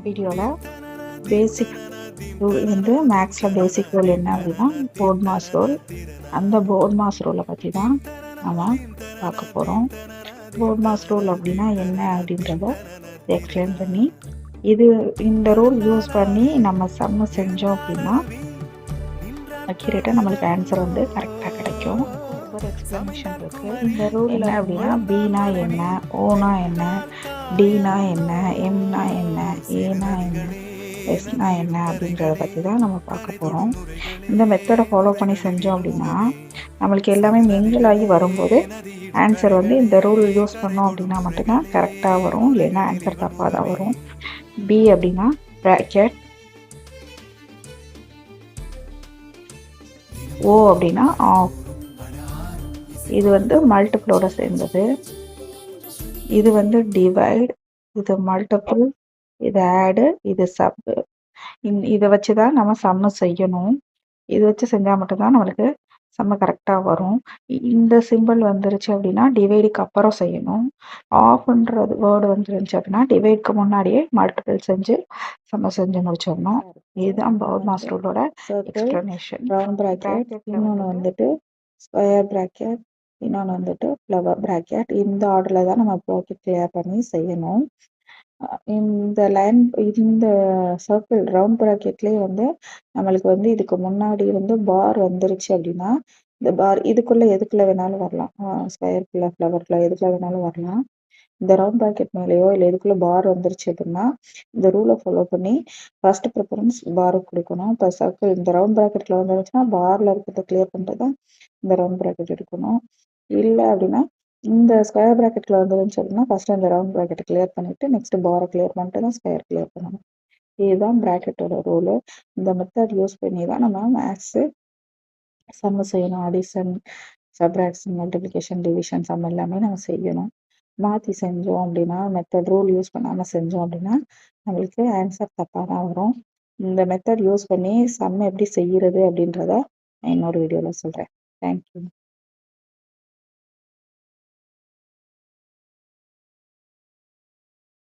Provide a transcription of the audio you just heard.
வீடியோவில் பேசிக் ரூல் வந்து மேக்ஸில் பேசிக் ரூல் என்ன அப்படின்னா போர்ட் மாஸ் ரூல். அந்த போர்ட் மாஸ் ரூலை பற்றி தான் நம்ம பார்க்க போகிறோம். போர்ட் மாஸ் ரூல் அப்படின்னா என்ன அப்படின்றத எக்ஸ்பிளைன் பண்ணி இந்த ரூல் யூஸ் பண்ணி நம்ம சம்ம செஞ்சோம் அப்படின்னா அக்யூரேட்டாக நம்மளுக்கு ஆன்சர் வந்து கரெக்டாக கிடைக்கும். ஒரு எக்ஸ்பிளனேஷன் இருக்குது. இந்த ரூல் என்ன அப்படின்னா பீனா என்ன, ஓனா என்ன, டினா என்ன, எம்னா என்ன, ஏனா என்ன, எஸ்னா என்ன அப்படின்றத பற்றி தான் நம்ம பார்க்க போகிறோம். இந்த மெத்தடை ஃபாலோ பண்ணி செஞ்சோம் அப்படின்னா நம்மளுக்கு எல்லாமே மிங்கிள் ஆகி வரும்போது ஆன்சர் வந்து இந்த ரூல் யூஸ் பண்ணோம் அப்படின்னா மட்டும்தான் கரெக்டாக வரும், இல்லைன்னா ஆன்சர் தப்பாக தான் வரும். பி அப்படின்னா ப்ராக்கெட், ஓ அப்படின்னா ஆஃப். இது வந்து மல்டிபிளோட சேர்ந்தது. இது வந்து டிவைட், இது மல்டிபிள், இது ஆடு, இது சப். இதை வச்சு தான் நம்ம சம்ம செய்யணும். இது வச்சு செஞ்சால் மட்டும்தான் நம்மளுக்கு செம்ம கரெக்டாக வரும். இந்த சிம்பிள் வந்துருச்சு அப்படின்னா டிவைடுக்கு அப்புறம் செய்யணும். ஆஃப்ன்றது வேர்டு வந்துருந்துச்சு அப்படின்னா டிவைடுக்கு முன்னாடியே மல்டிபிள் செஞ்சு செஞ்சு முடிச்சிடணும். இதுதான் போர்ட் மாஸ் ரூலோட எக்ஸ்பிளனேஷன். ரவுண்ட் ப்ராக்கெட், இன்னொன்று வந்துட்டு ஸ்கொயர் ப்ராக்கெட், இன்னொன்று வந்துட்டு ஃப்ளவர் ப்ராக்கெட். இந்த ஆர்டரில் தான் நம்ம ப்ராக்கெட் கிளியர் பண்ணி செய்யணும். இந்த சர்க்கிள் ரவுண்ட் ப்ராக்கெட்லேயே வந்து நம்மளுக்கு வந்து இதுக்கு முன்னாடி வந்து பார் வந்துருச்சு அப்படின்னா இந்த பார் எதுக்குள்ள வேணாலும் வரலாம். ஸ்கொயருக்குள்ள, ஃப்ளவருக்குள்ள எதுக்குள்ள வேணாலும் வரலாம். இந்த ரவுண்ட் ப்ராக்கெட் மேலேயோ இல்லை எதுக்குள்ள பார் வந்துருச்சு அப்படின்னா இந்த ரூலை ஃபாலோ பண்ணி ஃபர்ஸ்ட் ப்ரிஃபரன்ஸ் பாருக்கு கொடுக்கணும். இப்போ சர்க்கிள் இந்த ரவுண்ட் ப்ராக்கெட்டில் வந்துருச்சுன்னா பாரில் இருக்கிறத கிளியர் பண்ணிட்டு தான் இந்த ரவுண்ட் ப்ராக்கெட் எடுக்கணும். இல்லை அப்படின்னா இந்த ஸ்கொயர் ப்ராக்கெட்டில் வந்துருந்துச்சு அப்படின்னா ஃபர்ஸ்ட் அந்த ரவுண்ட் ப்ராக்கெட்டை கிளியர் பண்ணிவிட்டு நெக்ஸ்ட் பாரை கிளியர் பண்ணிட்டு தான் ஸ்கொயர் கிளியர் பண்ணணும். இதுதான் ப்ராக்கெட்டோட ரூலு. இந்த மெத்தட் யூஸ் பண்ணி தான் நம்ம மேக்ஸு சம்ம செய்யணும். Addition, subtraction, multiplication, division sum எல்லாமே நம்ம செய்யணும். மாற்றி செஞ்சோம் அப்படின்னா மெத்தட் ரூல் யூஸ் பண்ணாமல் செஞ்சோம் அப்படின்னா நம்மளுக்கு ஆன்சர் தப்பாக தான் வரும். இந்த மெத்தட் யூஸ் பண்ணி சம் எப்படி செய்கிறது அப்படின்றத நான் இன்னொரு வீடியோவில் சொல்கிறேன். தேங்க்யூ.